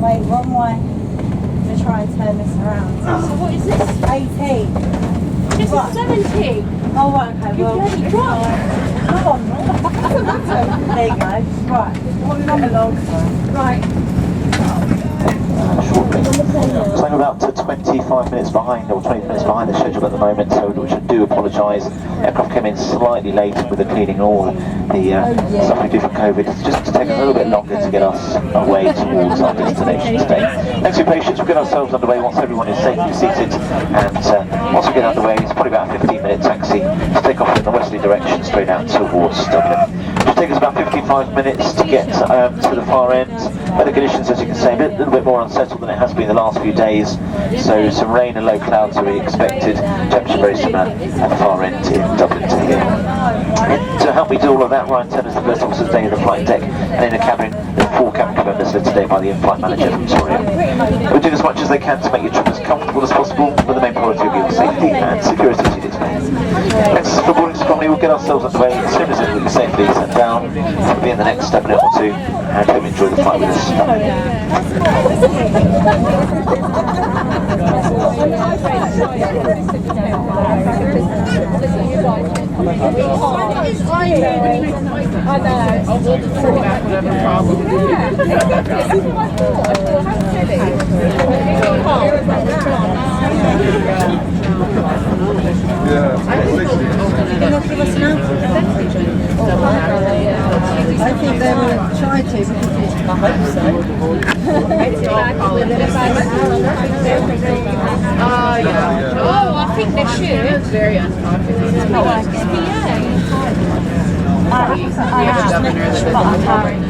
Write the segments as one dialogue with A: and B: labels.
A: Wait, Runway. I'm going to try and turn this around.
B: So what is this?
A: 18.
B: This is 70.
A: Oh, right, okay, well.
B: You bloody drop.
A: Come on, there you go. Right, what have we got along? Right.
C: So I'm about 25 minutes behind, or 20 minutes behind the schedule at the moment, so which I do apologise. Aircraft came in slightly late with the cleaning and all the stuff we do for COVID. It's just to take a little bit longer to get us away towards our destination today. Thanks for your patience. We'll get ourselves underway once everyone is safely seated, and once we get underway, it's probably about a 15-minute taxi to take off in the westerly direction straight out towards Dublin. It should take us about 55 minutes to get to the far end. Weather conditions, as you can see, a little bit more unsettled than it has been the last few days, so some rain and low clouds are expected. Temperature very similar at the far end in Dublin to here. And to help me do all of that, Ryan Turner's the first officer today in the flight deck, and in the cabin, the 4 cabin crew members led today by the in-flight manager from Victoria. We're doing as much as they can to make your trip as comfortable as possible, but the main priority will be your safety and security as you today. Thanks for boarding strongly. We'll get ourselves underway as soon as we're safely set down. We'll be in the next minute or two, and hope you enjoy the flight with us.
A: I think they will try to, because I hope so.
B: Oh, yeah. Oh, I think they should. It's very unpopular. It's not like SPA. I have, but I can't.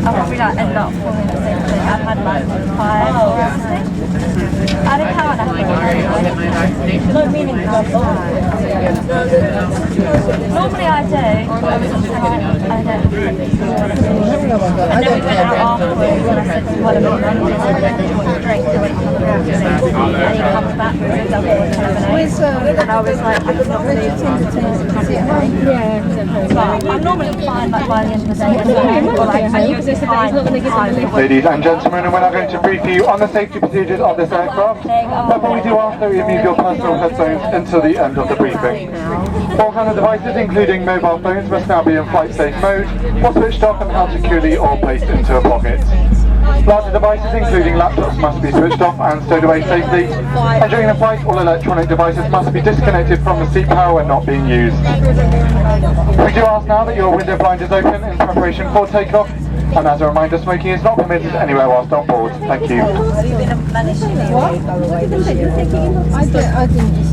B: I'll probably like end up falling the same thing. I've had like 5 or something. I don't know what happened. No meaning because normally I do. I don't. And then we went out afterwards and I said to one of my managers, I don't know what to drink. And he comes back with a double lemonade. And I was like, I'm not really but I'm normally fine like by the end of the day anyway, or like I usually fine.
D: Ladies and gentlemen, we're now going to brief you on the safety procedures of this aircraft. But we do ask that you remove your personal headphones until the end of the briefing. All kind of devices, including mobile phones, must now be in flight safe mode, or switched off and held securely or placed into a pocket. Larger devices, including laptops, must be switched off and stowed away safely. And during the flight, all electronic devices must be disconnected from the seat power when not being used. We do ask now that your window blind is open in preparation for takeoff. And as a reminder, smoking is not permitted anywhere whilst on board. Thank you.
A: Have you been managing anyway, by the way? I think it's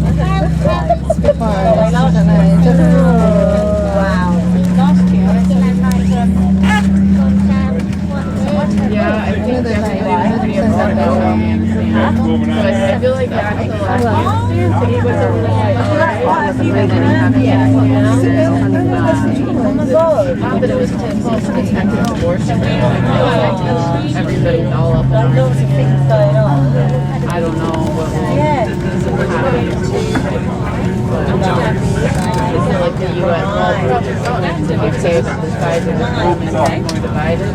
A: fine. I don't know. Wow. Last year,
B: yeah, I think definitely I feel like that's the last year. It was a little not that it was detected abortion. Everybody's all up on
A: lots of things going on.
B: I don't know what I feel like the U.S. will say that the sides of the room is divided.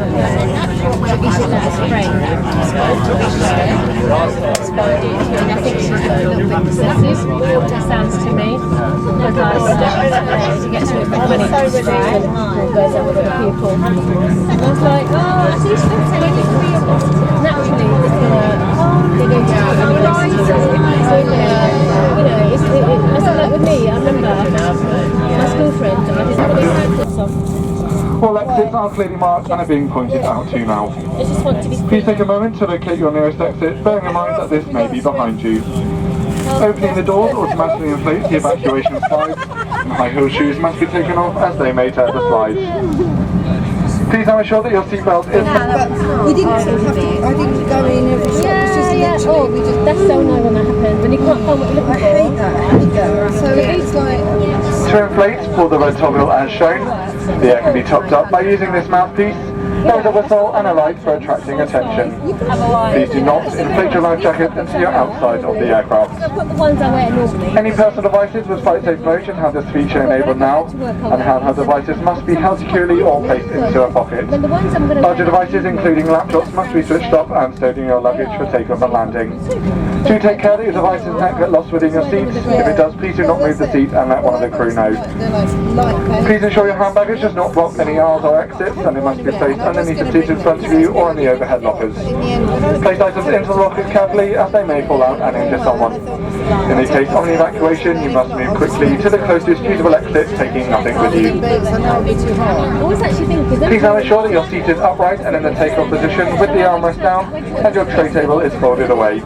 E: You should let us pray. I think she's a little bit possessive, it sounds to me, because she gets really funny to stride and goes out with other people. And I was like, oh, she's not saying anything. Naturally, it's going to I said that with me, I remember my school friend, I didn't really like this song.
D: All exits are clearly marked and are being pointed out to you now.
E: I just want to be
D: Please take a moment to locate your nearest exit, bearing in mind that this may be behind you. Opening the doors automatically inflates the evacuation slides, and high heel shoes must be taken off as they may tear the slides. Please now ensure that your seatbelt is...
A: We didn't have to, I didn't go in every shot, it's just literally, we just...
E: That's so annoying when that happens, when you can't find what you're looking for.
A: I hate that. So it's like...
D: To inflate, pull the red toggle as shown. The air can be topped up by using this mouthpiece. There is a whistle and a light for attracting attention. Please do not inflate your life jacket until you're outside of the aircraft.
E: Put the ones I wear normally.
D: Any personal devices with flight safe mode should have this feature enabled now, and handheld devices must be held securely or placed into a pocket.
E: Then the ones I'm going to
D: Larger devices, including laptops, must be switched off and stowed in your luggage for takeoff and landing. Do take care that your device does not get lost within your seats. If it does, please do not move the seat and let one of the crew know. Please ensure your hand baggage does not block any aisles or exits, and it must be placed underneath the seat in front of you or in the overhead lockers. Place items into the lockers carefully, as they may fall out and injure someone. In the case of an evacuation, you must move quickly to the closest usable exit, taking nothing with you.
E: I always actually think,
D: Please now ensure that your seat is upright and in the takeoff position with the armrest down and your tray table is folded away.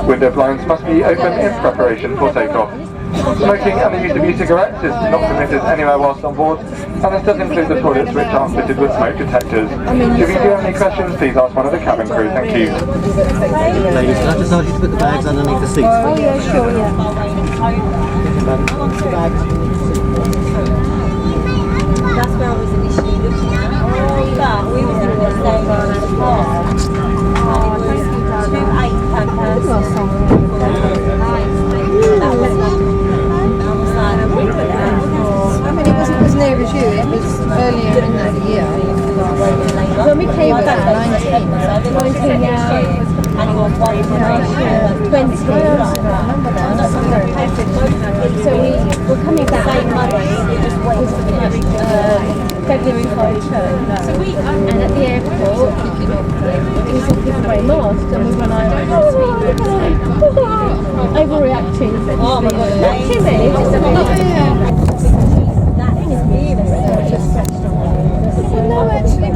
D: Window blinds must be open in preparation for takeoff. Smoking and the use of e-cigarettes is not permitted anywhere whilst on board, and this does include the toilets which are fitted with smoke detectors. If you do have any questions, please ask one of the cabin crew. Thank you.
F: Ladies, can I just ask you to put the bags underneath the seats?
E: oh yeah, sure, yeah.
A: That's where I was initially looking at. But we were thinking of staying on at the park. And it was £2.8 per person. That was like, I was like, we were there.
B: I mean, it wasn't as near as you, it was earlier in the year.
E: When we came back, 19, yeah.
A: And it was 1
E: 20. So we were coming back.
A: same money, it just waited for the
E: February 5 and at the airport, it was all people wearing masks, and we were like, overreacting.
A: Oh my God,
E: Timid.
A: that is really
B: No, actually,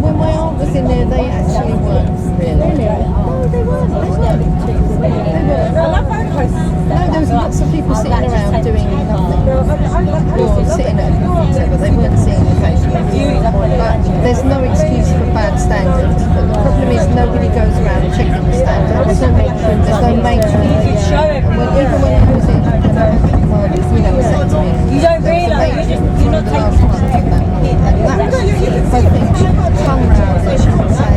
B: when my aunt was in there, they actually weren't really.
E: Oh, they weren't.
B: No, there was lots of people sitting around doing nothing. Or sitting at whatever, they weren't seeing the patient. But there's no excuse for bad standards. But the problem is nobody goes around checking the standards. There's no maintenance. Even when I was in, you know, was saying to me,
A: you don't realise, you're not taking
B: and that was the whole thing. She would come round and she would say,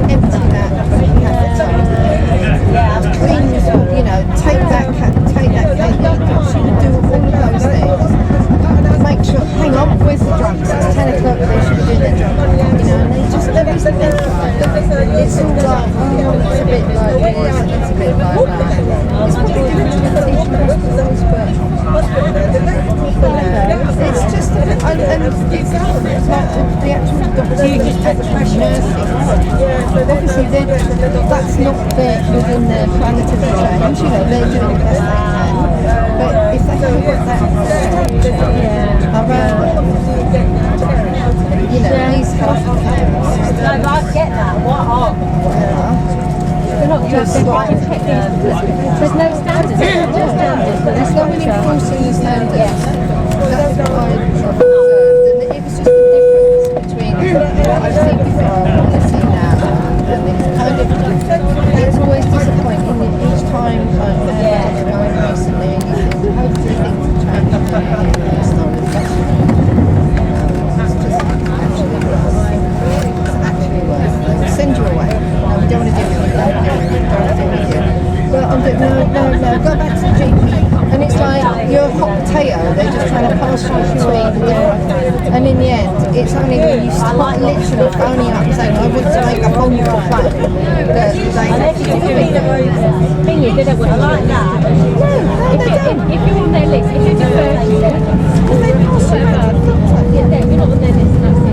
B: empty that, you have to clean, you know, take that cake. She would do all of those things. Make sure, hang on, where's the drugs? It's 10 o'clock, they should be doing their job. You know, and they just, there isn't anything. It's all like, oh, it's a bit like this, it's a bit like that. It's probably different to the teaching hospitals, but it's just, and it's like the actual doctors and nursing. Obviously, that's not within their palliative change, you know, they're doing the best they can. But if they haven't got that structure around, you know, these health care systems.
A: No, but I get that. What are?
E: They're not just there's no standards.
B: There's no one enforcing the standards. That's what I observed, and it was just the difference between what I've seen before and what I see now. And it's kind of, it's always disappointing each time I've going recently, and you think, hopefully things will change. It's not refreshing. It's just actually worse. They will send you away. No, we don't want to do it. Well, I'm like, no, go back to the GP. And it's like, you're a hot potato, they're just trying to pass you between the different. And in the end, it's only when you start literally phoning up and saying, I want to make a whole new plan, that they
E: Thing is, they don't want to like that. If you're on their list, if you're deferred to them, you're not on their list, and that's it.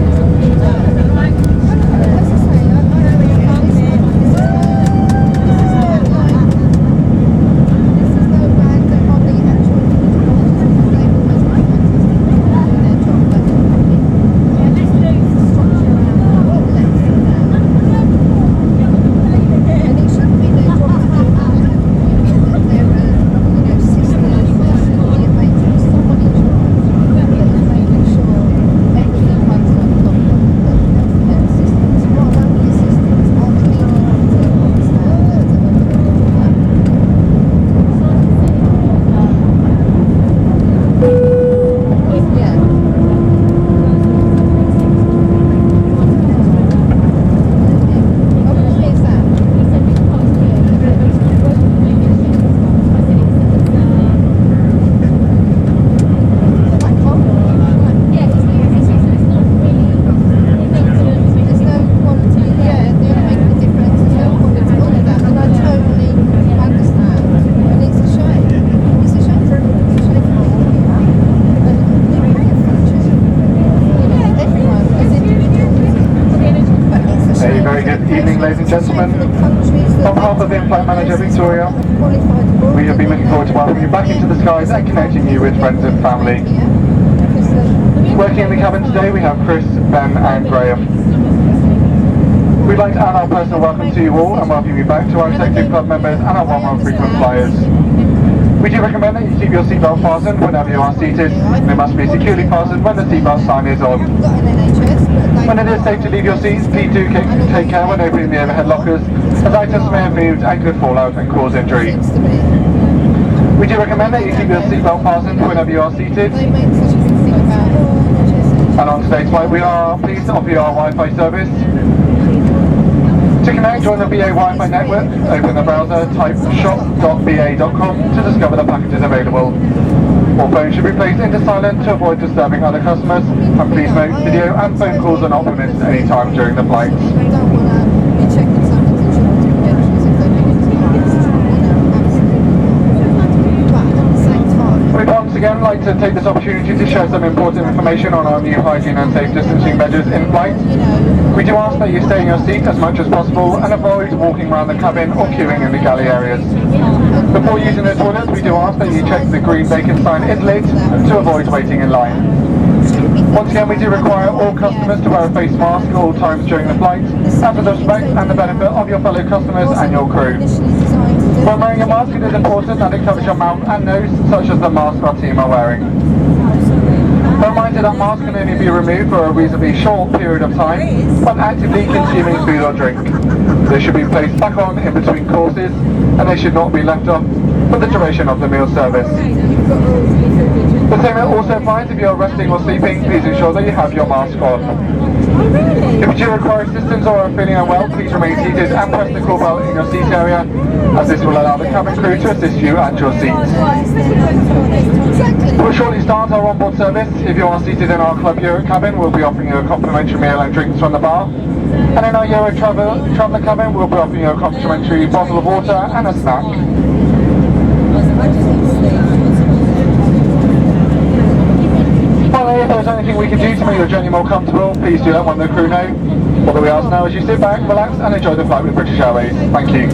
D: good evening, ladies and gentlemen. On behalf of the in-flight manager, Victoria, we have been looking forward to welcoming you back into the skies and connecting you with friends and family. Working in the cabin today, we have Chris, Ben and Graham. We'd like to add our personal welcome to you all and welcome you back to our executive club members and our one-month frequent flyers. We do recommend that you keep your seatbelt fastened whenever you are seated, and it must be securely fastened when the seatbelt sign is on. When it is safe to leave your seats, please do take care when opening the overhead lockers, as items may have moved and could fall out and cause injury. We do recommend that you keep your seatbelt fastened whenever you are seated. And on today's flight, we are pleased to offer you our Wi-Fi service. To connect, join the BA Wi-Fi network, open the browser, type shop.ba.com to discover the packages available. All phones should be placed into silent to avoid disturbing other customers, and please note video and phone calls are not permitted any time during the flights. We'd once again like to take this opportunity to share some important information on our new hygiene and safe distancing measures in flight. We do ask that you stay in your seat as much as possible and avoid walking around the cabin or queuing in the galley areas. Before using the toilets, we do ask that you check the green vacant sign is lit to avoid waiting in line. Once again, we do require all customers to wear a face mask at all times during the flight, out of the respect and the benefit of your fellow customers and your crew. When wearing a mask, it is important that it covers your mouth and nose, such as the mask our team are wearing. A reminder that masks can only be removed for a reasonably short period of time when actively consuming food or drink. They should be placed back on in between courses, and they should not be left off for the duration of the meal service. The same also applies if you are resting or sleeping. Please ensure that you have your mask on. If you do require assistance or are feeling unwell, please remain seated and press the call bell in your seat area, as this will allow the cabin crew to assist you at your seats. We'll shortly start our onboard service. If you are seated in our Club Euro cabin, we'll be offering you a complimentary meal and drinks from the bar. And in our Euro Traveller cabin, we'll be offering you a complimentary bottle of water and a snack. Finally, if there's anything we can do to make your journey more comfortable, please do let one of the crew know. All that we ask now is you sit back, relax and enjoy the flight with British Airways. Thank you.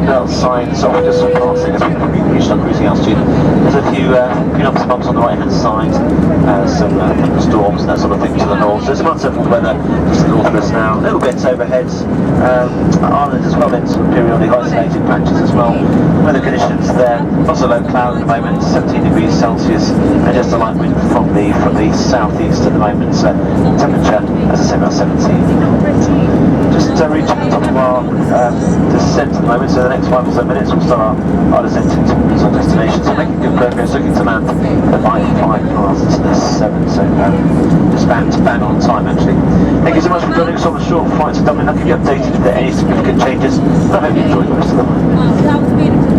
C: seatbelt signs off just for passing as we've reached our cruising altitude. There's a few lumps and bumps on the right hand side, some thunderstorms and that sort of thing to the north. So there's some unsettled weather just to the north of us now. A little bit overhead, Ireland as well in some periodic isolated patches as well. Weather conditions there, lots of low cloud at the moment, 17 degrees Celsius, and just a light wind from the southeast at the moment. So temperature, as I said, about 17. Just reaching the top of our descent at the moment, so the next 5 or so minutes we'll start our descent towards our destination. So making good progress, looking to land at 7, so just bang on time actually. Thank you so much for joining us on the short flight to Dublin. I'll keep you updated if there are any significant changes. I hope you enjoy the rest of the flight.
A: That was beautiful.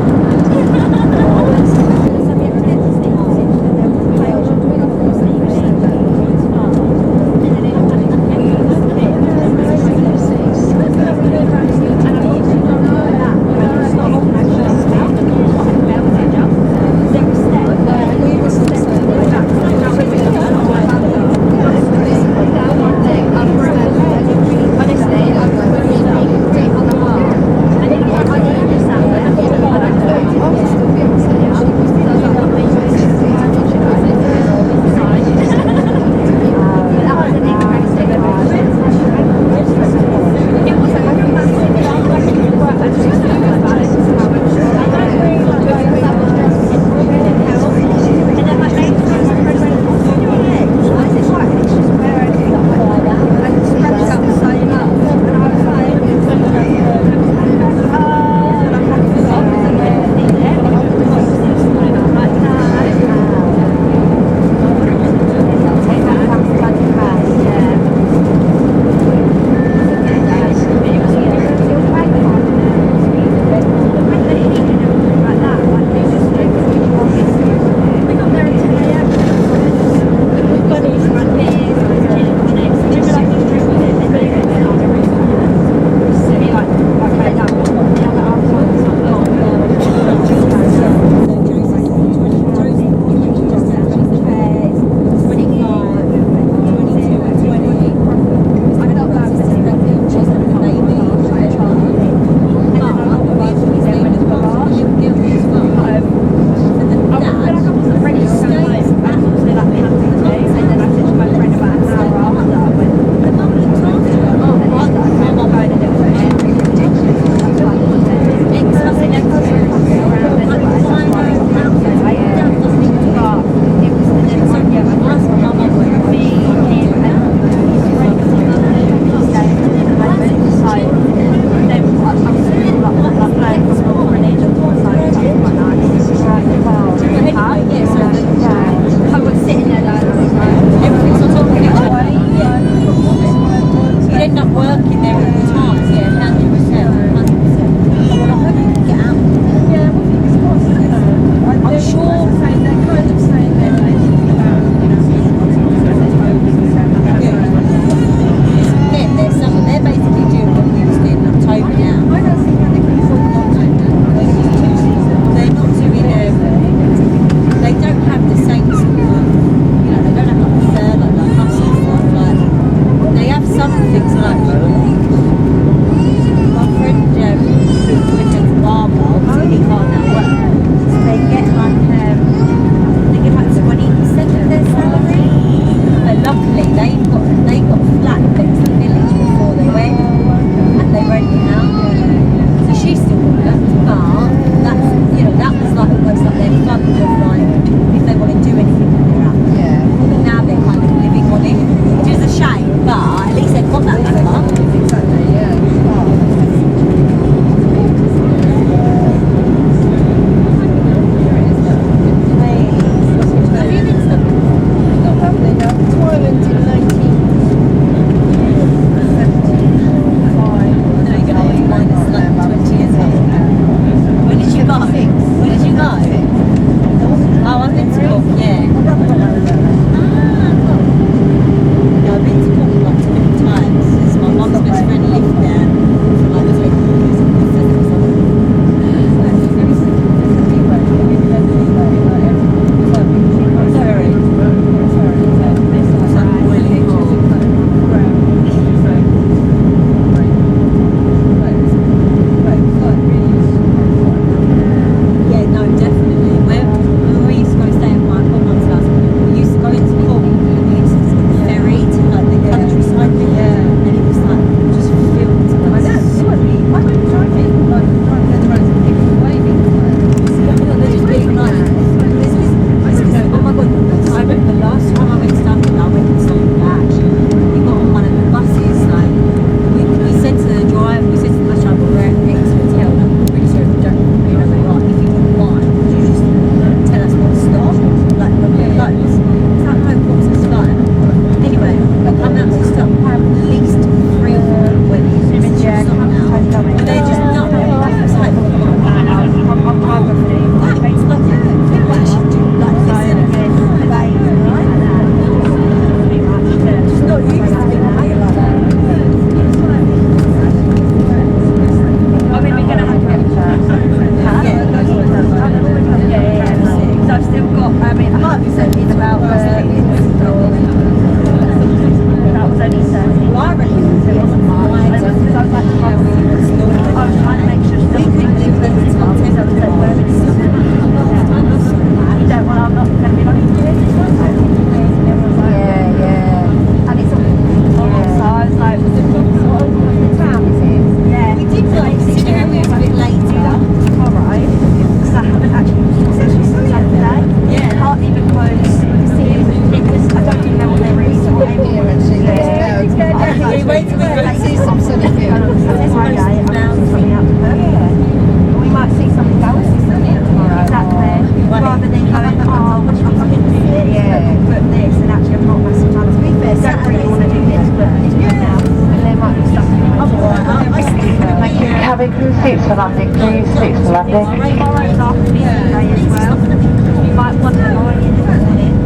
B: for landing, please. 6 for landing. Tomorrow's our busy day as well. You might wonder why you're listening.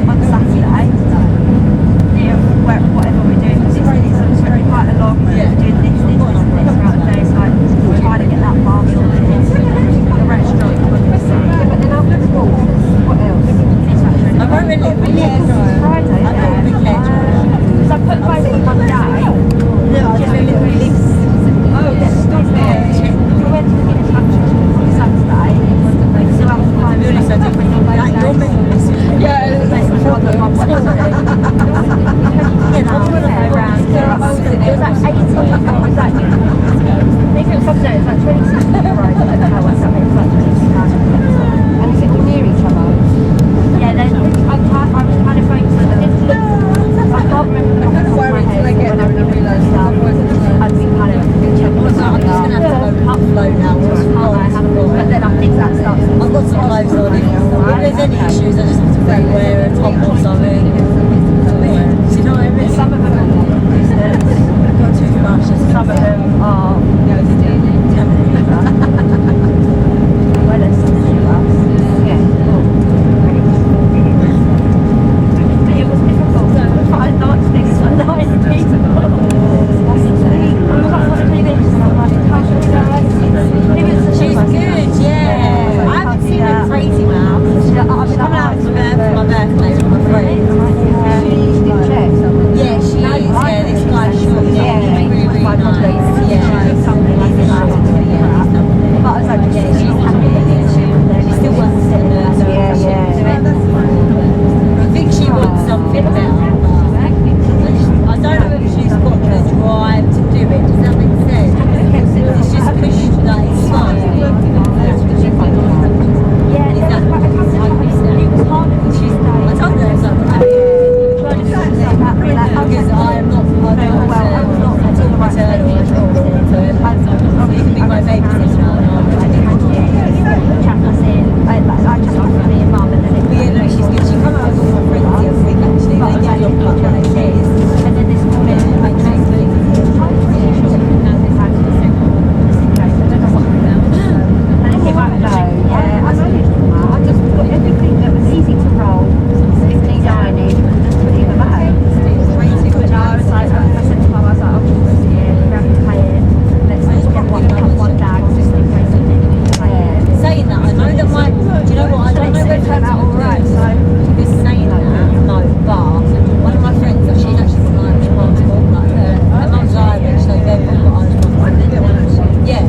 B: On Saturday, whatever we're doing, because it's quite a long doing this throughout the day, so we're trying to get that bar sorted. The restaurant, yeah, but then after school, what else?
A: I won't really
B: Friday, because I put both of them on day. Oh, stop it. We went to the country on Saturday, so I was kind of it was like 18, it was like, I think it was something, it was like 26 euros, I don't know how much that means, like 26 pounds. And we said we're near each other. Yeah, then I was kind of focused on it. I can't remember the number of my head when I realised that I'd been kind of checking
A: I'm just going to have to go upload now.
B: but then I think that starts.
A: I've got some clothes on. If there's any issues, I just have to wear a top or something. Do you know what I mean?
B: Some of them are
A: Not too much.
B: some of them are well, it's yeah. But it was difficult to find nice things for nice people.
A: She's good, yeah. I haven't seen her crazy now. She's coming out for my birthday with my friends. Yeah, she is. Yeah, this guy's short. Yeah, really, really nice. Yeah, something like that. But I was like, yeah, she's happy. She still wants to learn. I think she wants something better. I don't know if she's got the drive to do it. Does that make sense? It's just pushed, like, it's fun. Yeah, exactly. It was hard because I told her it's like, because I am not, I'm not maternal at all, so you can be my babysitter now.
B: I just want to be a mum and then it
A: Yeah, no, she's good. She come out with all my friends the other week actually. They get locked up when they kids.
B: and then this morning I came to I just got everything that was easy to roll, simply dining, and just put it in the bag. But I was like, I said to Mum, I was like, I'll just put it here, we have to pay it, let's just get one bag just in case we need to pay it.
A: Saying that, I know that my, do you know what, I don't know
B: It turned out alright, so
A: who's saying that, no, but one of my friends, she's actually got an Irish passport, like her mum's Irish, so they've both got Irish passports. Yeah.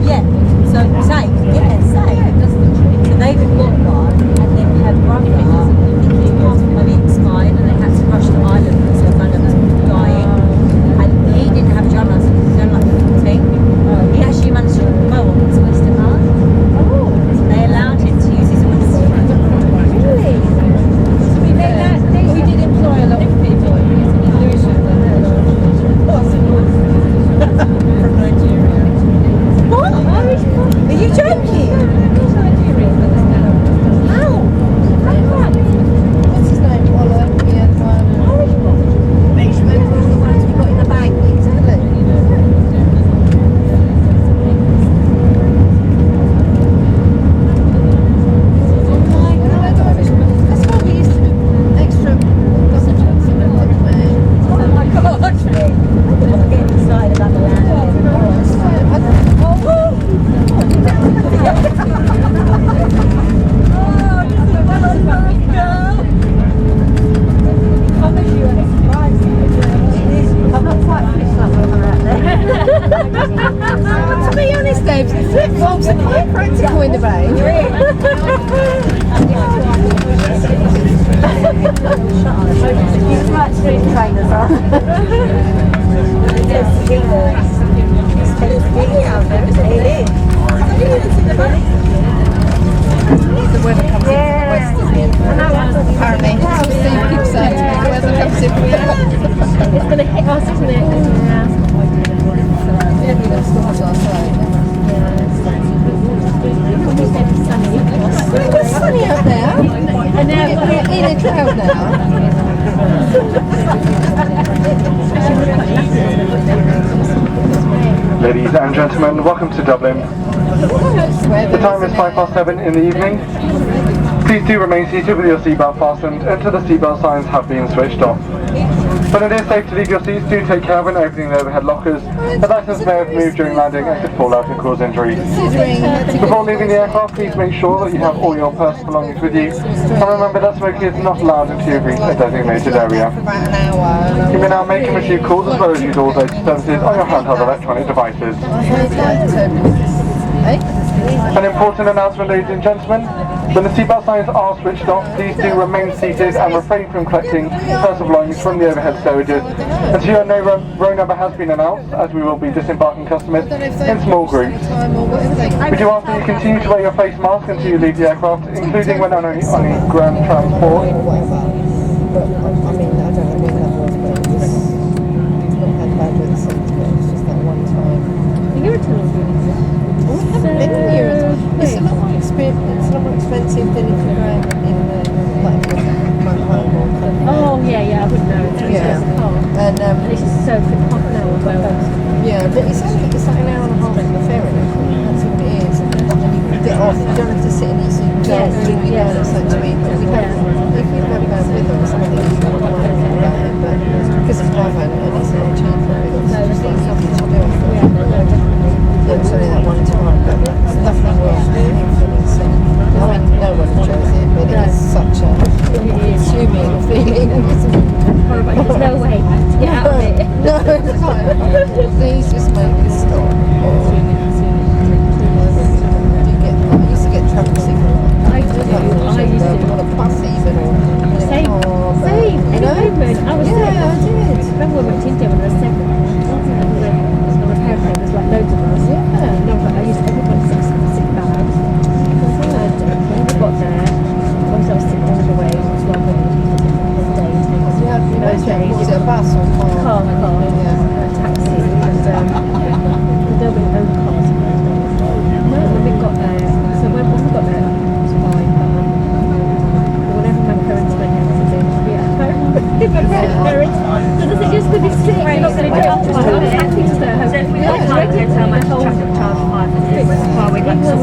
A: Yeah, so same, yeah, same. So they've got one, and then her brother, I think he was maybe expired, and they had to rush to Ireland because her brother was dying, and he didn't have a driving license, he was only like 14. He actually managed to go on his Oyster card. They allowed him to use his Oyster card.
B: really?
E: We did employ a lot of people in Lewisham from Nigeria.
A: What? Are you joking? How?
E: What's his name? Ola.
B: Remember all the ones we got in the bag?
E: That's why we used to do extra sausages in the Runway.
A: Oh my god! I'm getting excited about the land.
B: I'm not quite finished up when we're out there.
E: To be honest, Dave, flip-flops are quite practical in the rain.
B: You might street trainers on.
E: The weather comes in from the west, doesn't it? Apparently. That's what Steve keeps saying to me. The weather comes in from the west.
B: It's going to hit us, isn't it? Yeah.
E: Yeah, we got storms last night. It was sunny out there. And now we're in a cloud now.
D: Ladies and gentlemen, welcome to Dublin. The time is 7:05 in the evening. Please do remain seated with your seatbelt fastened until the seatbelt signs have been switched off. When it is safe to leave your seats, do take care when opening the overhead lockers. The license may have moved during landing and could fall out and cause injury. Before leaving the aircraft, please make sure that you have all your personal belongings with you. And remember that smoking is not allowed until you've reached a designated area. You may now make and receive calls as well as use all those services on your handheld electronic devices. An important announcement, ladies and gentlemen. When the seatbelt signs are switched off, please do remain seated and refrain from collecting personal belongings from the overhead stowages until no row number has been announced, as we will be disembarking customers in small groups. We do ask that you continue to wear your face mask until you leave the aircraft, including when on any ground transport.
B: It's a lot more expensive than if you go in my home or country.
E: Oh yeah, I wouldn't know. It's a car.
B: And
E: this is so quick, half an hour.
B: yeah, but it's like an hour and a half in the ferry. That's what it is. And you get off. You don't have to sit in your seat. It's like to eat. If you have a bad weather or something, you don't want to go home. But because it's private and it's not cheaper, it's just easy to do. Yeah, it's only that one time, but it's nothing worse than influence. I mean, no one enjoys it, but it is such a consuming feeling.
E: There's no way to get out of it.
B: No, it's not. Please just make it stop. I used to get travel sick.
E: I used to.
B: On a bus even, or in a
E: Same.
B: car.
E: Same.
B: You know?
E: I was
B: I did.
E: remember when we went to India when I was 7. On a airplane, there's like loads of us. I used everyone sick bag. When we got there, obviously I was sick all the way. It was one day. Those days.
B: Was it a bus or a car?
E: Car. A taxi. And Dublin owned cars. When we got there, so when we got there, it was fine. Whenever my parents went out, I said, be at home. My parents. So they said, just because you're sick, you're not going to do it. I was happy to stay at home.
G: So if we got time, here's how much traffic charge 5 minutes. While we got to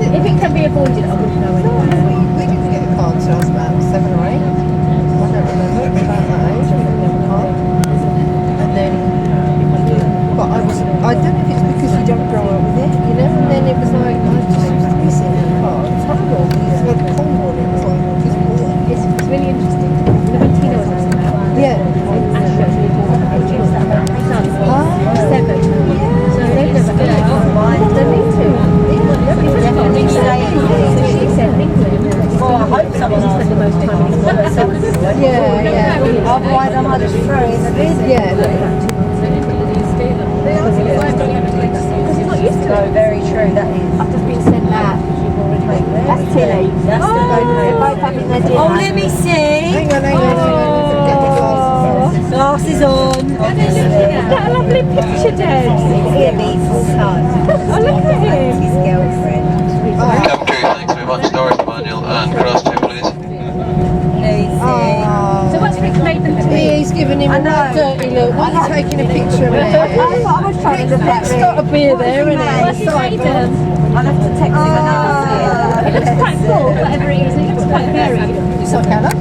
E: If it can be avoided, I wouldn't know anyway.
B: We didn't get a car until I was about 7 or 8. I don't remember. It was about that age. We didn't have a car. And then, but I don't know if it's because you don't grow up with it, you know. And then it was like I just used to be sitting in the car. It's horrible. It's like a cold morning. It's like
E: It's really interesting. When Tina was asking about
B: yeah.
E: Ashley actually introduced that about my son. 7. So they've never had a car. They need to.
A: Definitely stay in.
E: So she said England.
A: Well, I hope someone
E: spend the most time in England.
B: Yeah.
A: Otherwise, I might just throw in the business.
B: Yeah.
E: Because he's not used to
A: No,
E: it.
A: very true. That is.
E: I've just been sent that.
A: That's Tilly. That's the Oh, let me see.
B: Hang on. Get the glasses.
A: Glasses on.
E: Is that a lovely picture, Des?
A: Hear me full time.
E: Oh, look at him.
A: His girlfriend.
H: Come through, thanks very much. Doris Manuel and cross two, please.
E: So what's Rick made them to be?
B: He's giving him a dirty look. Why are you taking a picture of it?
A: I was trying to look at
B: Rick's got a beer there, isn't
E: What's
B: he?
E: he made them?
A: I'll have to text him another.
E: It looks quite cool, whatever it is. It looks quite varied.
B: You saw Callum?